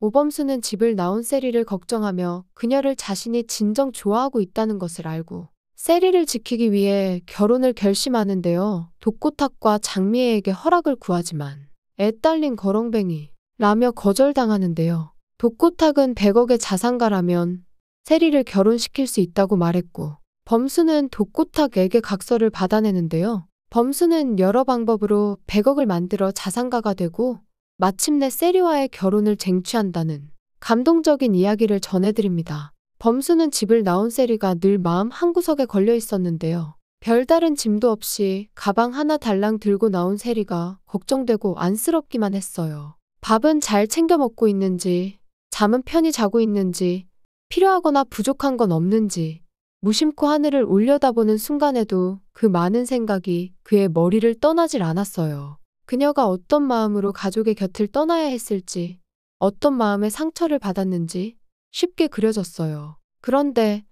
오범수는 집을 나온 세리를 걱정하며 그녀를 자신이 진정 좋아하고 있다는 것을 알고 세리를 지키기 위해 결혼을 결심하는데요. 독고탁과 장미애에게 허락을 구하지만 애 딸린 거렁뱅이 라며 거절당하는데요. 독고탁은 100억의 자산가라면 세리를 결혼시킬 수 있다고 말했고 범수는 독고탁에게 각서를 받아내는데요. 범수는 여러 방법으로 100억을 만들어 자산가가 되고 마침내 세리와의 결혼을 쟁취한다는 감동적인 이야기를 전해드립니다. 범수는 집을 나온 세리가 늘 마음 한구석에 걸려 있었는데요. 별다른 짐도 없이 가방 하나 달랑 들고 나온 세리가 걱정되고 안쓰럽기만 했어요. 밥은 잘 챙겨 먹고 있는지, 잠은 편히 자고 있는지, 필요하거나 부족한 건 없는지, 무심코 하늘을 올려다보는 순간에도 그 많은 생각이 그의 머리를 떠나질 않았어요. 그녀가 어떤 마음으로 가족의 곁을 떠나야 했을지, 어떤 마음의 상처를 받았는지 쉽게 그려졌어요. 그런데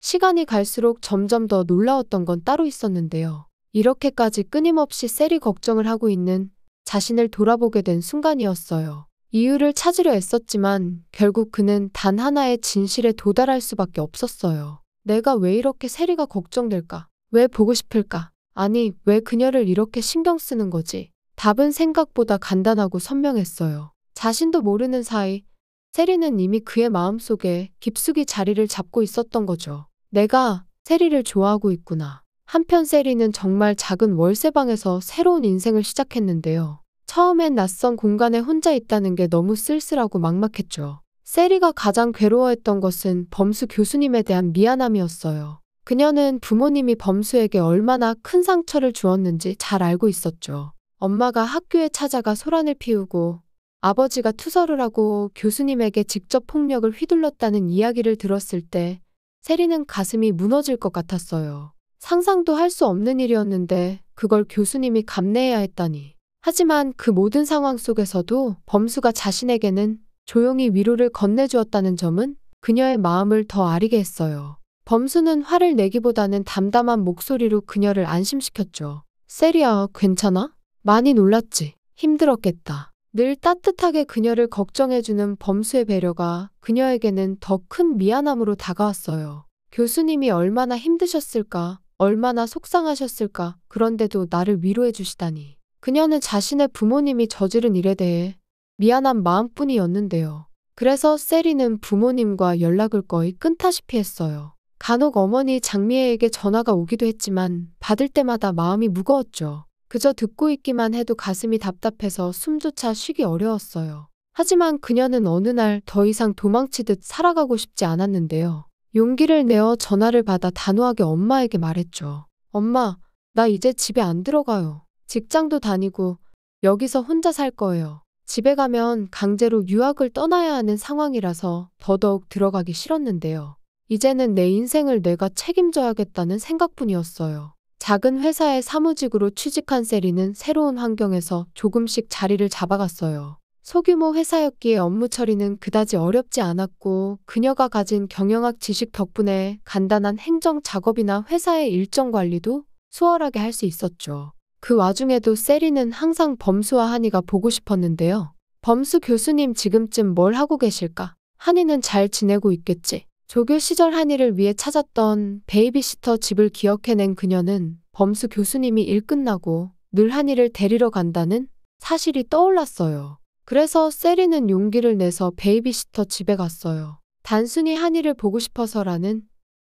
시간이 갈수록 점점 더 놀라웠던 건 따로 있었는데요. 이렇게까지 끊임없이 세리 걱정을 하고 있는 자신을 돌아보게 된 순간이었어요. 이유를 찾으려 애썼지만 결국 그는 단 하나의 진실에 도달할 수밖에 없었어요. 내가 왜 이렇게 세리가 걱정될까? 왜 보고 싶을까? 아니, 왜 그녀를 이렇게 신경 쓰는 거지? 답은 생각보다 간단하고 선명했어요. 자신도 모르는 사이 세리는 이미 그의 마음속에 깊숙이 자리를 잡고 있었던 거죠. 내가 세리를 좋아하고 있구나. 한편 세리는 정말 작은 월세방에서 새로운 인생을 시작했는데요. 처음엔 낯선 공간에 혼자 있다는 게 너무 쓸쓸하고 막막했죠. 세리가 가장 괴로워했던 것은 범수 교수님에 대한 미안함이었어요. 그녀는 부모님이 범수에게 얼마나 큰 상처를 주었는지 잘 알고 있었죠. 엄마가 학교에 찾아가 소란을 피우고 아버지가 투서를 하고 교수님에게 직접 폭력을 휘둘렀다는 이야기를 들었을 때 세리는 가슴이 무너질 것 같았어요. 상상도 할 수 없는 일이었는데 그걸 교수님이 감내해야 했다니. 하지만 그 모든 상황 속에서도 범수가 자신에게는 조용히 위로를 건네주었다는 점은 그녀의 마음을 더 아리게 했어요. 범수는 화를 내기보다는 담담한 목소리로 그녀를 안심시켰죠. 세리야, 괜찮아? 많이 놀랐지? 힘들었겠다. 늘 따뜻하게 그녀를 걱정해주는 범수의 배려가 그녀에게는 더 큰 미안함으로 다가왔어요. 교수님이 얼마나 힘드셨을까? 얼마나 속상하셨을까? 그런데도 나를 위로해 주시다니. 그녀는 자신의 부모님이 저지른 일에 대해 미안한 마음뿐이었는데요. 그래서 세리는 부모님과 연락을 거의 끊다시피 했어요. 간혹 어머니 장미애에게 전화가 오기도 했지만 받을 때마다 마음이 무거웠죠. 그저 듣고 있기만 해도 가슴이 답답해서 숨조차 쉬기 어려웠어요. 하지만 그녀는 어느 날 더 이상 도망치듯 살아가고 싶지 않았는데요. 용기를 내어 전화를 받아 단호하게 엄마에게 말했죠. 엄마, 나 이제 집에 안 들어가요. 직장도 다니고 여기서 혼자 살 거예요. 집에 가면 강제로 유학을 떠나야 하는 상황이라서 더더욱 들어가기 싫었는데요. 이제는 내 인생을 내가 책임져야겠다는 생각뿐이었어요. 작은 회사의 사무직으로 취직한 세리는 새로운 환경에서 조금씩 자리를 잡아갔어요. 소규모 회사였기에 업무 처리는 그다지 어렵지 않았고 그녀가 가진 경영학 지식 덕분에 간단한 행정 작업이나 회사의 일정 관리도 수월하게 할 수 있었죠. 그 와중에도 세리는 항상 범수와 한이가 보고 싶었는데요. 범수 교수님 지금쯤 뭘 하고 계실까? 한이는 잘 지내고 있겠지? 조교 시절 한이를 위해 찾았던 베이비시터 집을 기억해낸 그녀는 범수 교수님이 일 끝나고 늘 한이를 데리러 간다는 사실이 떠올랐어요. 그래서 세리는 용기를 내서 베이비시터 집에 갔어요. 단순히 한이를 보고 싶어서라는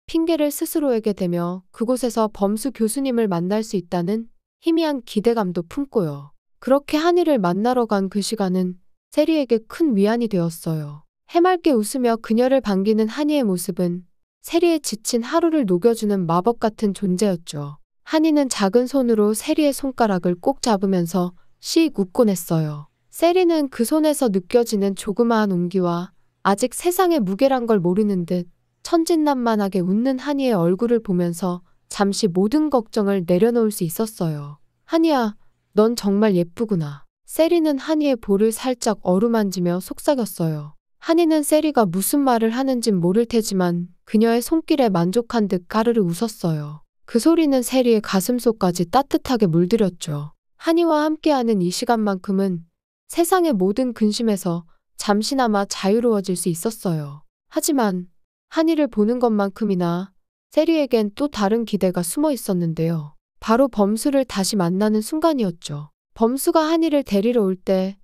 핑계를 스스로에게 대며 그곳에서 범수 교수님을 만날 수 있다는 희미한 기대감도 품고요. 그렇게 한이를 만나러 간 그 시간은 세리에게 큰 위안이 되었어요. 해맑게 웃으며 그녀를 반기는 한이의 모습은 세리의 지친 하루를 녹여주는 마법 같은 존재였죠. 한이는 작은 손으로 세리의 손가락을 꼭 잡으면서 씩 웃곤 했어요. 세리는 그 손에서 느껴지는 조그마한 온기와 아직 세상의 무게란 걸 모르는 듯 천진난만하게 웃는 한이의 얼굴을 보면서 잠시 모든 걱정을 내려놓을 수 있었어요. 한이야, 넌 정말 예쁘구나. 세리는 한이의 볼을 살짝 어루만지며 속삭였어요. 한이는 세리가 무슨 말을 하는진 모를 테지만 그녀의 손길에 만족한 듯 까르르 웃었어요. 그 소리는 세리의 가슴속까지 따뜻하게 물들였죠. 한이와 함께하는 이 시간만큼은 세상의 모든 근심에서 잠시나마 자유로워질 수 있었어요. 하지만 한이를 보는 것만큼이나 세리에겐 또 다른 기대가 숨어 있었는데요. 바로 범수를 다시 만나는 순간이었죠. 범수가 한이를 데리러 올 때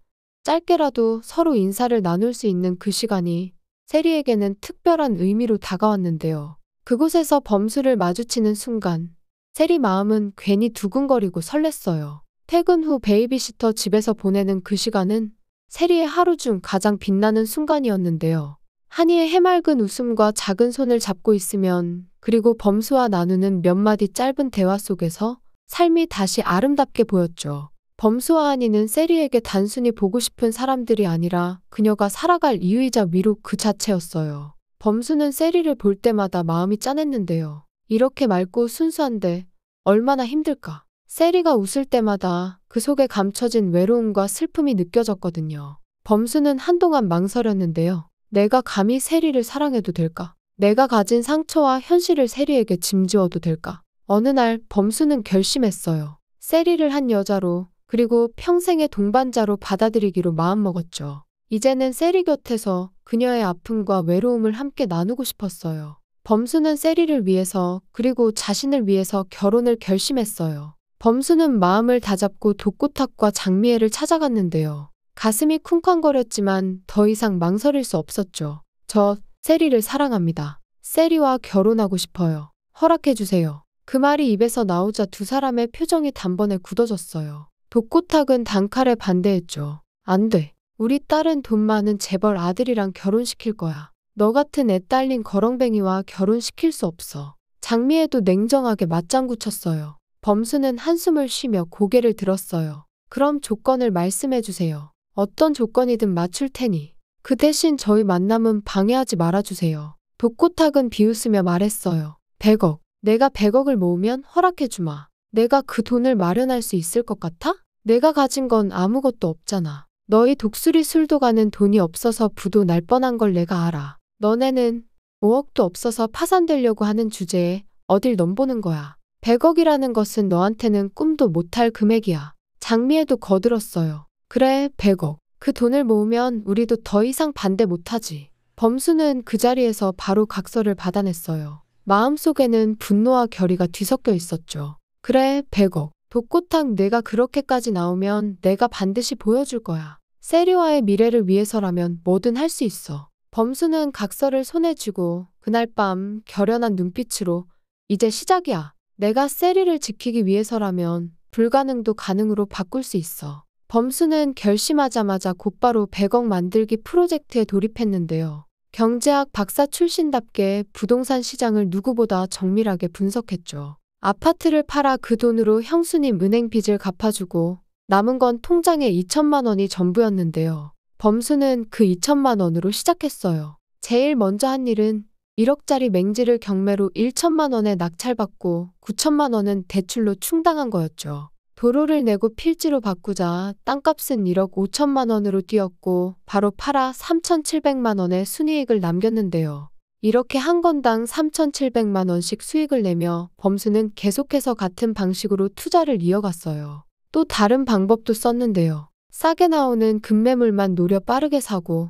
짧게라도 서로 인사를 나눌 수 있는 그 시간이 세리에게는 특별한 의미로 다가왔는데요. 그곳에서 범수를 마주치는 순간 세리 마음은 괜히 두근거리고 설렜어요. 퇴근 후 베이비시터 집에서 보내는 그 시간은 세리의 하루 중 가장 빛나는 순간이었는데요. 한이의 해맑은 웃음과 작은 손을 잡고 있으면 그리고 범수와 나누는 몇 마디 짧은 대화 속에서 삶이 다시 아름답게 보였죠. 범수와 한이는 세리에게 단순히 보고 싶은 사람들이 아니라 그녀가 살아갈 이유이자 위로 그 자체였어요. 범수는 세리를 볼 때마다 마음이 짠했는데요. 이렇게 맑고 순수한데 얼마나 힘들까. 세리가 웃을 때마다 그 속에 감춰진 외로움과 슬픔이 느껴졌거든요. 범수는 한동안 망설였는데요. 내가 감히 세리를 사랑해도 될까? 내가 가진 상처와 현실을 세리에게 짐지어도 될까? 어느 날 범수는 결심했어요. 세리를 한 여자로 그리고 평생의 동반자로 받아들이기로 마음먹었죠. 이제는 세리 곁에서 그녀의 아픔과 외로움을 함께 나누고 싶었어요. 범수는 세리를 위해서 그리고 자신을 위해서 결혼을 결심했어요. 범수는 마음을 다잡고 독고탁과 장미애를 찾아갔는데요. 가슴이 쿵쾅거렸지만 더 이상 망설일 수 없었죠. 저 세리를 사랑합니다. 세리와 결혼하고 싶어요. 허락해주세요. 그 말이 입에서 나오자 두 사람의 표정이 단번에 굳어졌어요. 독고탁은 단칼에 반대했죠. 안 돼. 우리 딸은 돈 많은 재벌 아들이랑 결혼시킬 거야. 너 같은 애 딸린 거렁뱅이와 결혼시킬 수 없어. 장미애도 냉정하게 맞장구 쳤어요. 범수는 한숨을 쉬며 고개를 들었어요. 그럼 조건을 말씀해주세요. 어떤 조건이든 맞출 테니. 그 대신 저희 만남은 방해하지 말아주세요. 독고탁은 비웃으며 말했어요. 100억. 내가 100억을 모으면 허락해주마. 내가 그 돈을 마련할 수 있을 것 같아? 내가 가진 건 아무것도 없잖아. 너희 독수리 술도 가는 돈이 없어서 부도 날 뻔한 걸 내가 알아. 너네는 5억도 없어서 파산되려고 하는 주제에 어딜 넘보는 거야. 100억이라는 것은 너한테는 꿈도 못할 금액이야. 장미애도 거들었어요. 그래, 100억. 그 돈을 모으면 우리도 더 이상 반대 못하지. 범수는 그 자리에서 바로 각서를 받아냈어요. 마음속에는 분노와 결의가 뒤섞여 있었죠. 그래, 100억. 독고탁 내가 그렇게까지 나오면 내가 반드시 보여줄 거야. 세리와의 미래를 위해서라면 뭐든 할 수 있어. 범수는 각서를 손에 쥐고 그날 밤 결연한 눈빛으로 이제 시작이야. 내가 세리를 지키기 위해서라면 불가능도 가능으로 바꿀 수 있어. 범수는 결심하자마자 곧바로 100억 만들기 프로젝트에 돌입했는데요. 경제학 박사 출신답게 부동산 시장을 누구보다 정밀하게 분석했죠. 아파트를 팔아 그 돈으로 형수님 은행 빚을 갚아주고 남은 건 통장에 2천만 원이 전부였는데요. 범수는 그 2천만 원으로 시작했어요. 제일 먼저 한 일은 1억짜리 맹지를 경매로 1천만 원에 낙찰받고 9천만 원은 대출로 충당한 거였죠. 도로를 내고 필지로 바꾸자 땅값은 1억 5천만 원으로 뛰었고 바로 팔아 3,700만 원의 순이익을 남겼는데요. 이렇게 한 건당 3,700만 원씩 수익을 내며 범수는 계속해서 같은 방식으로 투자를 이어갔어요. 또 다른 방법도 썼는데요. 싸게 나오는 급매물만 노려 빠르게 사고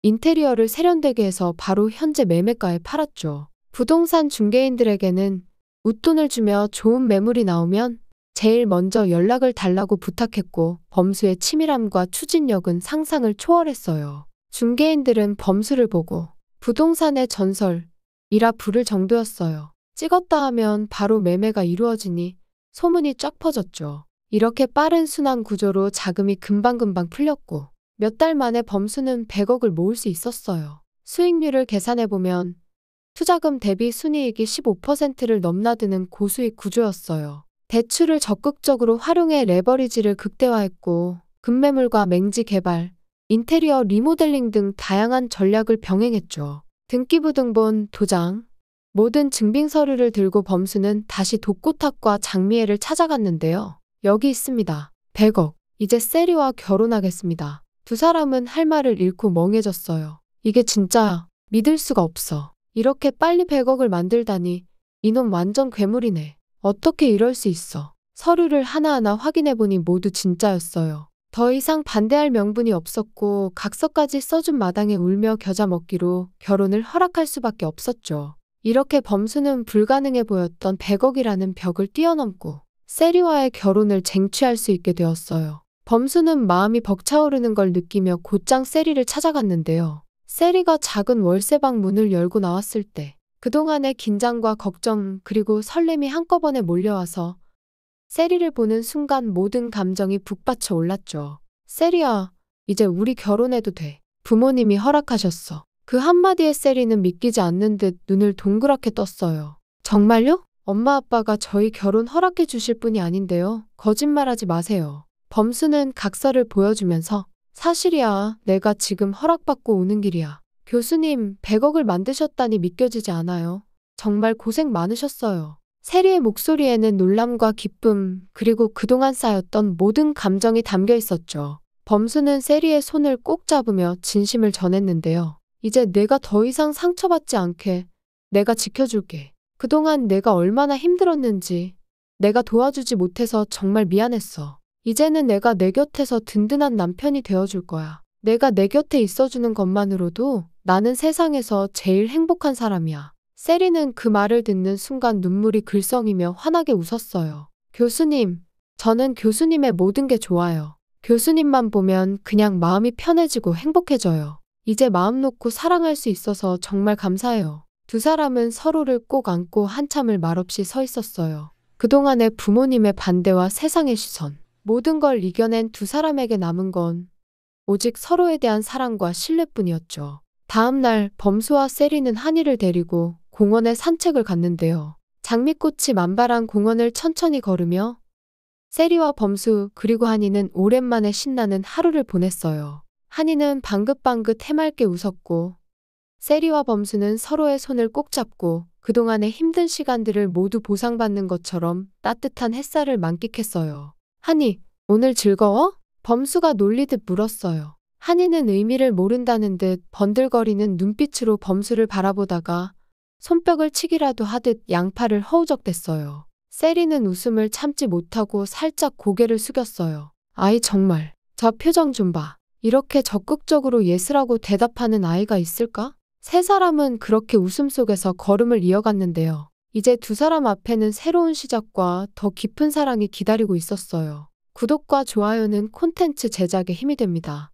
인테리어를 세련되게 해서 바로 현재 매매가에 팔았죠. 부동산 중개인들에게는 웃돈을 주며 좋은 매물이 나오면 제일 먼저 연락을 달라고 부탁했고 범수의 치밀함과 추진력은 상상을 초월했어요. 중개인들은 범수를 보고 부동산의 전설이라 부를 정도였어요. 찍었다 하면 바로 매매가 이루어지니 소문이 쫙 퍼졌죠. 이렇게 빠른 순환 구조로 자금이 금방금방 풀렸고 몇 달 만에 범수는 100억을 모을 수 있었어요. 수익률을 계산해보면 투자금 대비 순이익이 15%를 넘나드는 고수익 구조였어요. 대출을 적극적으로 활용해 레버리지를 극대화했고 급매물과 맹지 개발, 인테리어 리모델링 등 다양한 전략을 병행했죠. 등기부등본, 도장, 모든 증빙 서류를 들고 범수는 다시 독고탁과 장미애를 찾아갔는데요. 여기 있습니다. 100억. 이제 세리와 결혼하겠습니다. 두 사람은 할 말을 잃고 멍해졌어요. 이게 진짜야. 믿을 수가 없어. 이렇게 빨리 100억을 만들다니. 이놈 완전 괴물이네. 어떻게 이럴 수 있어. 서류를 하나하나 확인해보니 모두 진짜였어요. 더 이상 반대할 명분이 없었고 각서까지 써준 마당에 울며 겨자 먹기로 결혼을 허락할 수밖에 없었죠. 이렇게 범수는 불가능해 보였던 100억이라는 벽을 뛰어넘고 세리와의 결혼을 쟁취할 수 있게 되었어요. 범수는 마음이 벅차오르는 걸 느끼며 곧장 세리를 찾아갔는데요. 세리가 작은 월세방 문을 열고 나왔을 때 그동안의 긴장과 걱정 그리고 설렘이 한꺼번에 몰려와서 세리를 보는 순간 모든 감정이 북받쳐 올랐죠. 세리야, 이제 우리 결혼해도 돼. 부모님이 허락하셨어. 그 한마디에 세리는 믿기지 않는 듯 눈을 동그랗게 떴어요. 정말요? 엄마 아빠가 저희 결혼 허락해 주실 분이 아닌데요. 거짓말하지 마세요. 범수는 각서를 보여주면서 사실이야. 내가 지금 허락받고 오는 길이야. 교수님, 100억을 만드셨다니 믿겨지지 않아요. 정말 고생 많으셨어요. 세리의 목소리에는 놀람과 기쁨, 그리고 그동안 쌓였던 모든 감정이 담겨 있었죠. 범수는 세리의 손을 꼭 잡으며 진심을 전했는데요. 이제 내가 더 이상 상처받지 않게 내가 지켜줄게. 그동안 내가 얼마나 힘들었는지 내가 도와주지 못해서 정말 미안했어. 이제는 내가 내 곁에서 든든한 남편이 되어줄 거야. 내가 내 곁에 있어주는 것만으로도 나는 세상에서 제일 행복한 사람이야. 세리는 그 말을 듣는 순간 눈물이 글썽이며 환하게 웃었어요. 교수님, 저는 교수님의 모든 게 좋아요. 교수님만 보면 그냥 마음이 편해지고 행복해져요. 이제 마음 놓고 사랑할 수 있어서 정말 감사해요. 두 사람은 서로를 꼭 안고 한참을 말없이 서 있었어요. 그동안의 부모님의 반대와 세상의 시선, 모든 걸 이겨낸 두 사람에게 남은 건 오직 서로에 대한 사랑과 신뢰뿐이었죠. 다음 날 범수와 세리는 한이를 데리고 공원에 산책을 갔는데요. 장미꽃이 만발한 공원을 천천히 걸으며 세리와 범수 그리고 한이는 오랜만에 신나는 하루를 보냈어요. 한이는 방긋방긋 해맑게 웃었고 세리와 범수는 서로의 손을 꼭 잡고 그동안의 힘든 시간들을 모두 보상받는 것처럼 따뜻한 햇살을 만끽했어요. 한이, 오늘 즐거워? 범수가 놀리듯 물었어요. 한이는 의미를 모른다는 듯 번들거리는 눈빛으로 범수를 바라보다가 손뼉을 치기라도 하듯 양팔을 허우적댔어요. 세리는 웃음을 참지 못하고 살짝 고개를 숙였어요. 아이 정말, 저 표정 좀 봐. 이렇게 적극적으로 예스라고 대답하는 아이가 있을까? 세 사람은 그렇게 웃음 속에서 걸음을 이어갔는데요. 이제 두 사람 앞에는 새로운 시작과 더 깊은 사랑이 기다리고 있었어요. 구독과 좋아요는 콘텐츠 제작에 힘이 됩니다.